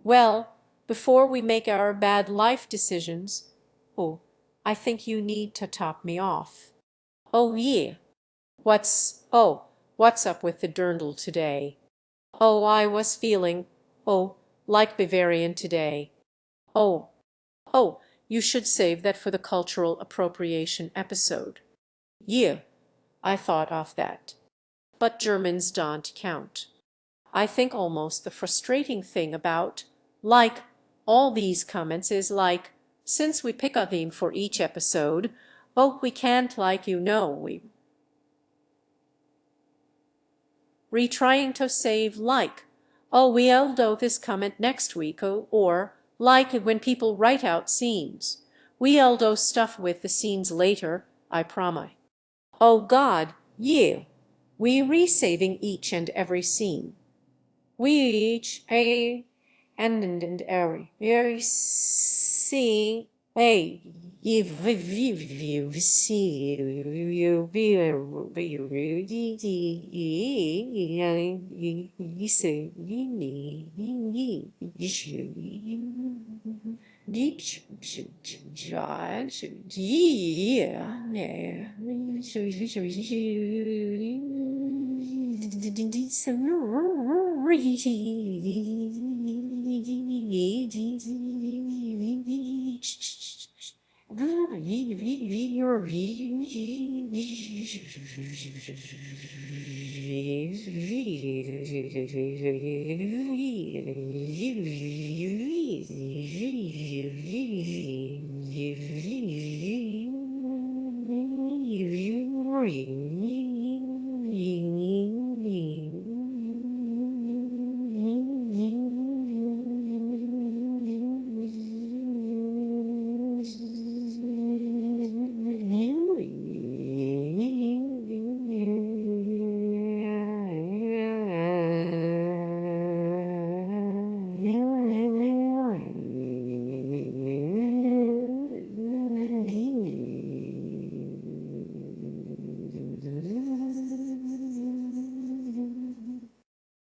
Well, before we make our bad life decisions, oh, I think you need to top me off. Oh, yeah. What's up with the dirndl today? Oh, I was feeling, oh, like Bavarian today. Oh, oh, you should save that for the cultural appropriation episode. Yeah, I thought of that. But Germans don't count. I think almost the frustrating thing about, like, all these comments is like, since we pick a theme for each episode, oh, we can't, like, retrying to save, like, oh, we'll do this comment next week, or like when people write out scenes. We'll do stuff with the scenes later, I promise. Oh God, yeah, we resaving each and every scene. We each a and every scene a you see you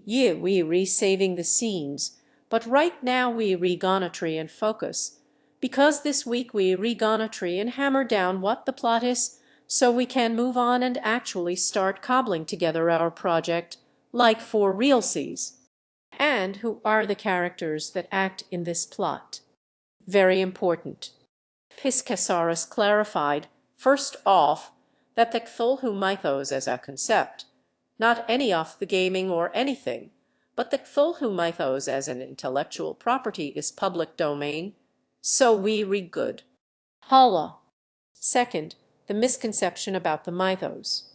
Yeah, we resaving the scenes, but right now we regonetry and focus, because this week we regonetry and hammer down what the plot is, so we can move on and actually start cobbling together our project, like for realsies. And who are the characters that act in this plot? Very important. Piscasaurus clarified, first off, that the Cthulhu mythos as a concept, not any of the gaming or anything, but the Cthulhu mythos as an intellectual property is public domain, so we read good. Holla. Second, the misconception about the mythos.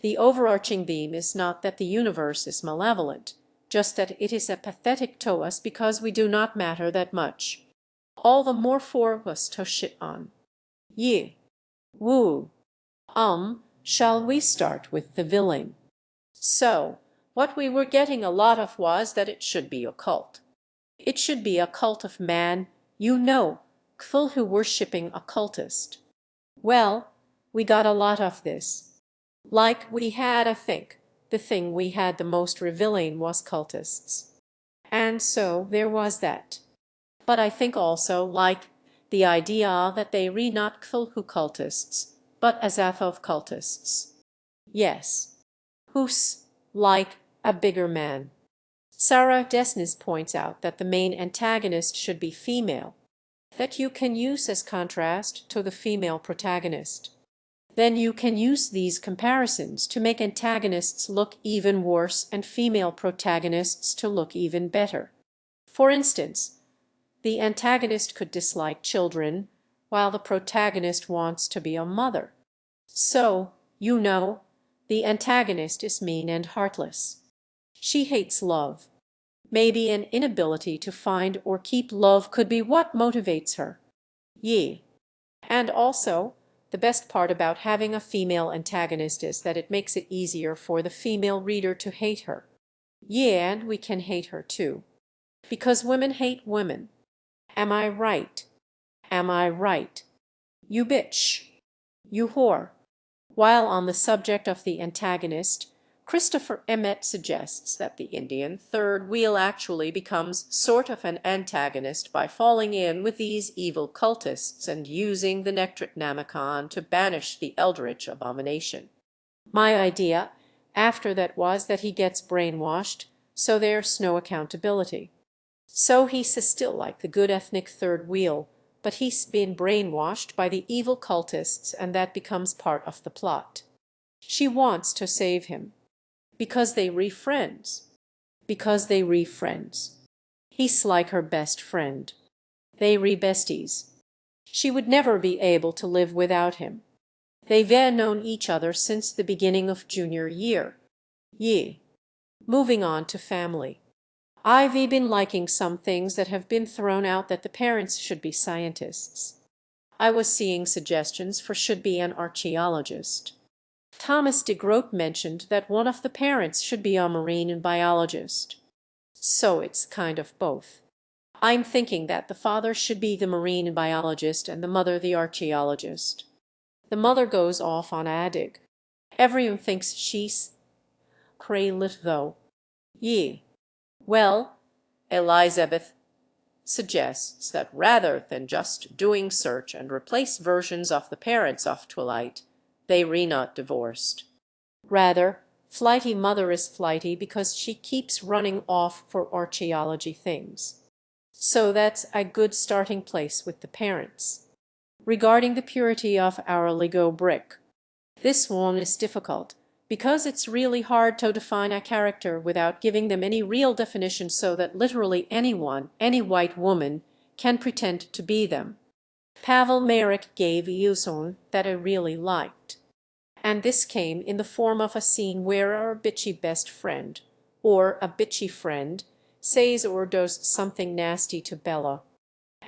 The overarching theme is not that the universe is malevolent, just that it is apathetic to us because we do not matter that much. All the more for us to shit on. Yeah. Woo. Shall we start with the villain? So, what we were getting a lot of was that it should be a cult. It should be a cult of man, Cthulhu worshipping occultist. Well, we got a lot of this. Like we had, I think, the thing we had the most revealing was cultists. And so there was that. But I think also, like, the idea that they re not Cthulhu cultists, but Azathoth cultists. Yes. Who's, like, a bigger man. Sarah Desnes points out that the main antagonist should be female, that you can use as contrast to the female protagonist. Then you can use these comparisons to make antagonists look even worse and female protagonists to look even better. For instance, the antagonist could dislike children, while the protagonist wants to be a mother. So, the antagonist is mean and heartless. She hates love. Maybe an inability to find or keep love could be what motivates her. Yeah. And also, the best part about having a female antagonist is that it makes it easier for the female reader to hate her. Yeah, and we can hate her too. Because women hate women. Am I right? Am I right? You bitch. You whore. While on the subject of the antagonist, Christopher Emmet suggests that the Indian third wheel actually becomes sort of an antagonist by falling in with these evil cultists and using the Necronomicon to banish the eldritch abomination. My idea after that was that he gets brainwashed, so there's no accountability. So he's still like the good ethnic third wheel, but he's been brainwashed by the evil cultists, and that becomes part of the plot. She wants to save him. Because they re-friends. Because they re-friends. He's like her best friend. They re-besties. She would never be able to live without him. They've known each other since the beginning of junior year. Ye. Moving on to family. I've been liking some things that have been thrown out that the parents should be scientists. I was seeing suggestions for should be an archaeologist. Thomas de Groot mentioned that one of the parents should be a marine biologist. So it's kind of both. I'm thinking that the father should be the marine biologist and the mother the archaeologist. The mother goes off on Adig. Everyone thinks she's cray-lit though. Ye. Well, Elizabeth suggests that rather than just doing search and replace versions of the parents of Twilight, they not divorced. Rather, flighty mother is flighty because she keeps running off for archaeology things. So that's a good starting place with the parents. Regarding the purity of our Lego brick, this one is difficult because it's really hard to define a character without giving them any real definition so that literally anyone, any white woman, can pretend to be them. Pavel Merrick gave a one that I really liked. And this came in the form of a scene where our bitchy best friend, or a bitchy friend, says or does something nasty to Bella,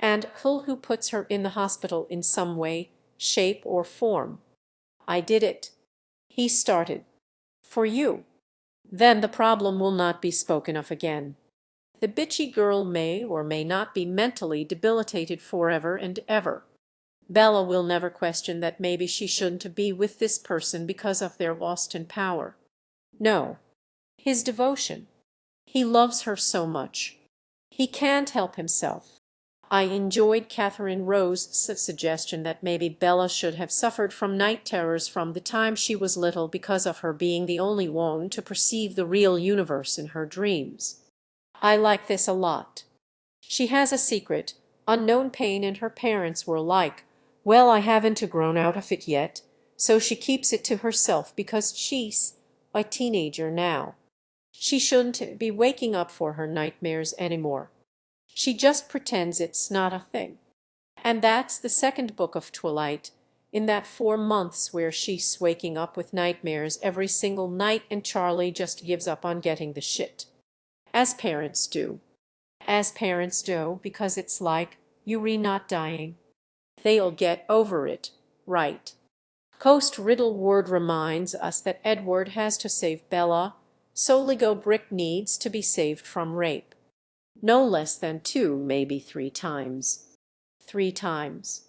and Cthulhu puts her in the hospital in some way, shape, or form. I did it. He started. For you. Then the problem will not be spoken of again. The bitchy girl may or may not be mentally debilitated forever and ever. Bella will never question that maybe she shouldn't be with this person because of their lost in power. No. His devotion. He loves her so much. He can't help himself. I enjoyed Catherine Rose's suggestion that maybe Bella should have suffered from night terrors from the time she was little because of her being the only one to perceive the real universe in her dreams. I like this a lot. She has a secret, unknown pain, and her parents were like, well, I haven't grown out of it yet, so she keeps it to herself because she's a teenager now. She shouldn't be waking up for her nightmares anymore. She just pretends it's not a thing. And that's the second book of Twilight, in that 4 months where she's waking up with nightmares every single night and Charlie just gives up on getting the shit. As parents do. As parents do, because it's like, you're not dying. They'll get over it, right? Coast Riddle Ward reminds us that Edward has to save Bella, so Lego Brick needs to be saved from rape. No less than 2, maybe 3 times. 3 times.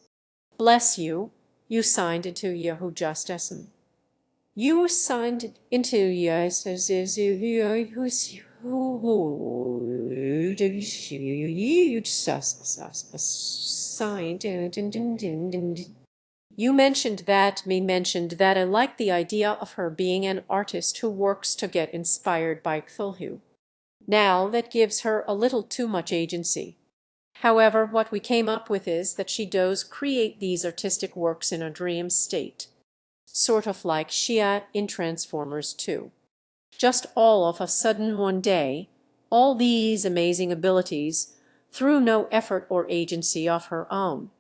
Bless you, you signed into Yahoo Justice. You signed into yes as is you signed. You mentioned that, me mentioned that I like the idea of her being an artist who works to get inspired by Cthulhu. Now that gives her a little too much agency. However, what we came up with is that she does create these artistic works in a dream state. Sort of like Shia in Transformers 2. Just all of a sudden one day, all these amazing abilities, through no effort or agency of her own.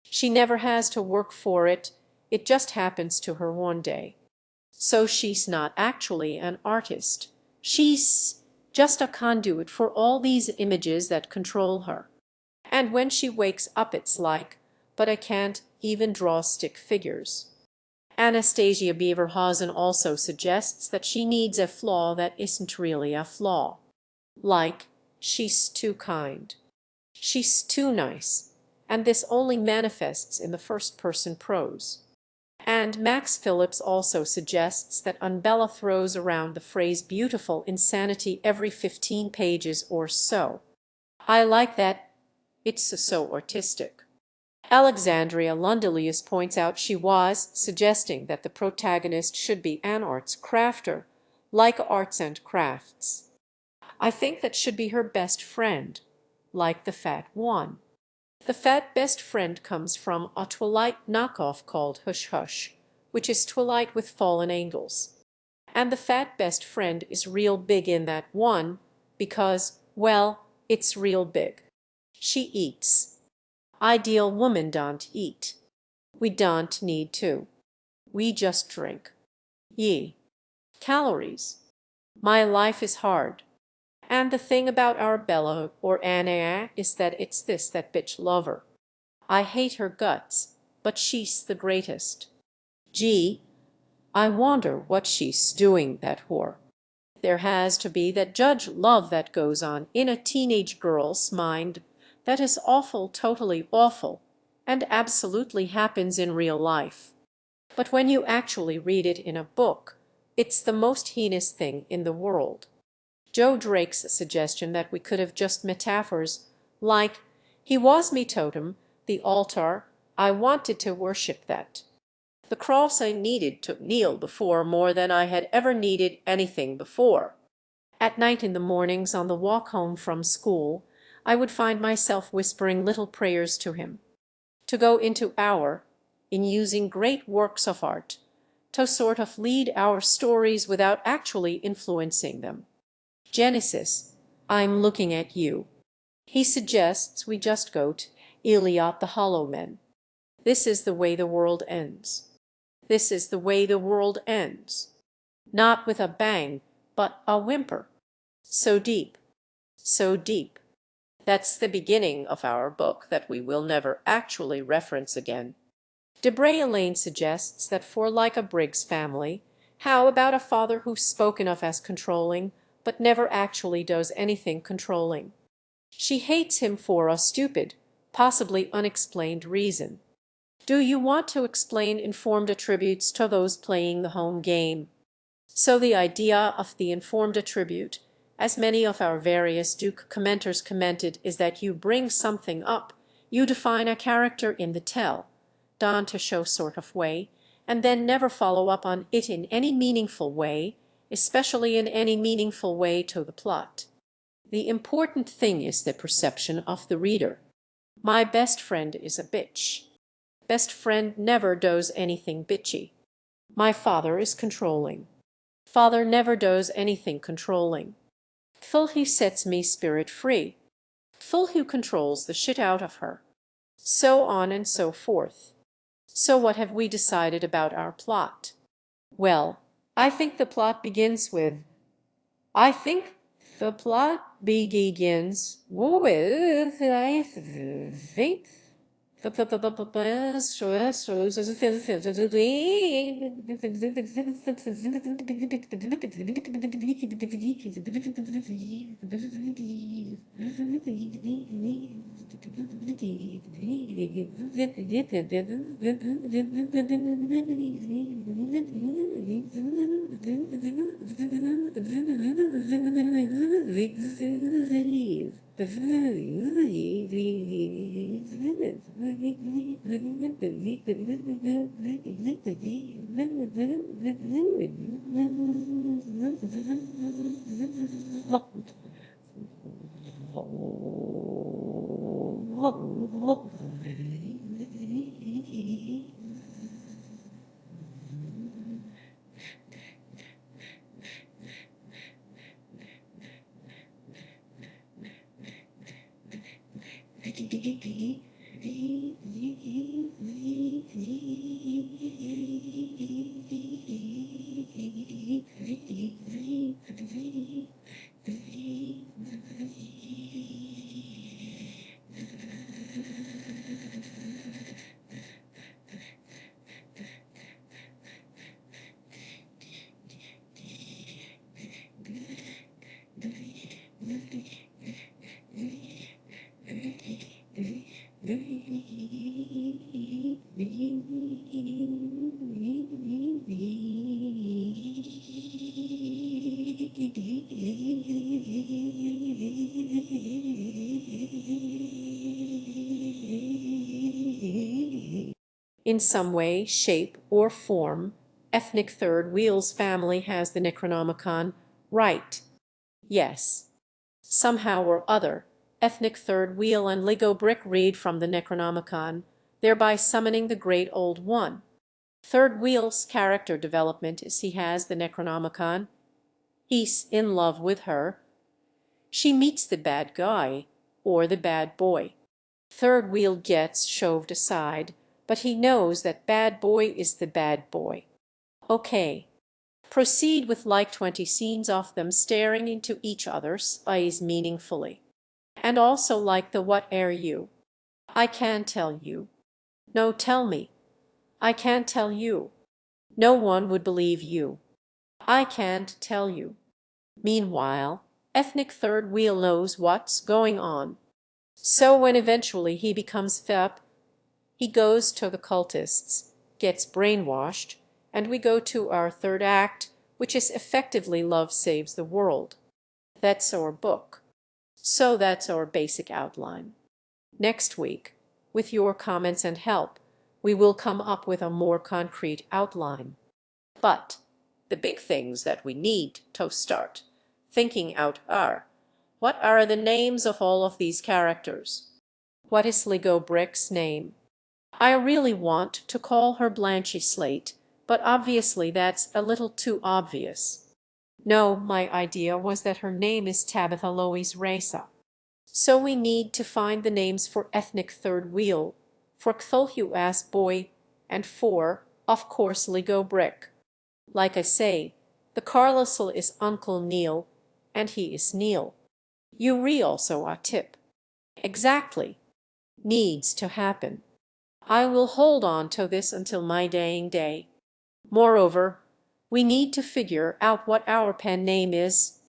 She never has to work for it, it just happens to her one day. So she's not actually an artist. She's just a conduit for all these images that control her. And when she wakes up it's like, but I can't even draw stick figures. Anastasia Beaverhausen also suggests that she needs a flaw that isn't really a flaw. Like, she's too kind. She's too nice. And this only manifests in the first-person prose. And Max Phillips also suggests that Unbella throws around the phrase beautiful insanity every 15 pages or so. I like that, it's so artistic. Alexandria Lundelius points out she was suggesting that the protagonist should be an arts crafter, like arts and crafts. I think that should be her best friend, like the fat one. The fat best friend comes from a Twilight knockoff called Hush Hush, which is Twilight with fallen angels. And the fat best friend is real big in that one because, well, it's real big. She eats. Ideal woman don't eat. We don't need to. We just drink. Ye. Calories. My life is hard. And the thing about our Bella or Anna is that it's that bitch lover. I hate her guts, but she's the greatest. Gee, I wonder what she's doing, that whore. There has to be that judge love that goes on in a teenage girl's mind that is awful, totally awful, and absolutely happens in real life. But when you actually read it in a book, it's the most heinous thing in the world. Joe Drake's suggestion that we could have just metaphors like, he was me totem, the altar, I wanted to worship that. The cross I needed to kneel before more than I had ever needed anything before. At night in the mornings on the walk home from school, I would find myself whispering little prayers to him. To go into in using great works of art, to sort of lead our stories without actually influencing them. Genesis, I'm looking at you. He suggests we just go to Eliot the Hollow Men. This is the way the world ends. This is the way the world ends. Not with a bang, but a whimper. So deep. So deep. That's the beginning of our book that we will never actually reference again. Debray Elaine suggests that for like a Briggs family, how about a father who's spoken of as controlling, but never actually does anything controlling? She hates him for a stupid, possibly unexplained reason. Do you want to explain informed attributes to those playing the home game? So the idea of the informed attribute, as many of our various Duke commenters commented, is that you bring something up, you define a character in the tell, done to show sort of way, and then never follow up on it in any meaningful way, especially in any meaningful way to the plot. The important thing is the perception of the reader. My best friend is a bitch. Best friend never does anything bitchy. My father is controlling. Father never does anything controlling. Cthulhu sets me spirit free. Cthulhu controls the shit out of her. So on and so forth. So what have we decided about our plot? Well, I think the plot begins with I think the plot begins with I think In some way, shape, or form, ethnic third wheel's family has the Necronomicon right. Yes. Somehow or other, ethnic third wheel and Lego brick read from the Necronomicon, thereby summoning the great old one. Third wheel's character development is he has the Necronomicon. He's in love with her. She meets the bad guy or the bad boy. Third wheel gets shoved aside, but he knows that bad boy is the bad boy. Okay. Proceed with like 20 scenes of them staring into each other's eyes meaningfully. And also like the what are you? I can tell you. No, tell me. I can't tell you. No one would believe you. I can't tell you. Meanwhile, ethnic third wheel knows what's going on. So when eventually he becomes FEP, he goes to the cultists, gets brainwashed, and we go to our third act, which is effectively Love Saves the World. That's our book. So that's our basic outline. Next week, with your comments and help, we will come up with a more concrete outline. But the big things that we need to start thinking out are, what are the names of all of these characters? What is Lego Brick's name? I really want to call her Blanchy Slate, but obviously that's a little too obvious. No, my idea was that her name is Tabitha Lois Reza. So we need to find the names for ethnic third wheel, for Cthulhu ass boy, and for, of course, Lego Brick. Like I say, the Carlisle is Uncle Neil, and he is Neil. You re also a tip. Exactly. Needs to happen. I will hold on to this until my dying day. Moreover, we need to figure out what our pen name is.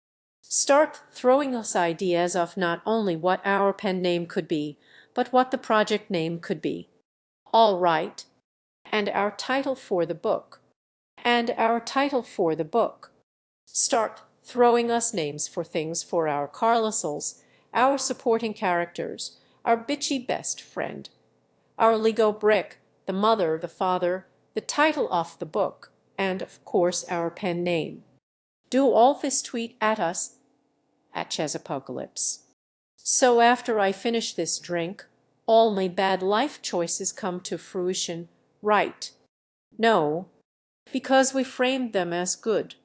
Start throwing us ideas of not only what our pen name could be, but what the project name could be. All right. And our title for the book. And our title for the book. Start throwing us names for things for our Carlisles, our supporting characters, our bitchy best friend, our Lego brick, the mother, the father, the title of the book, and of course our pen name. Do all this tweet at us at Chesapocalypse. So after I finish this drink, all my bad life choices come to fruition, right? No, because we framed them as good.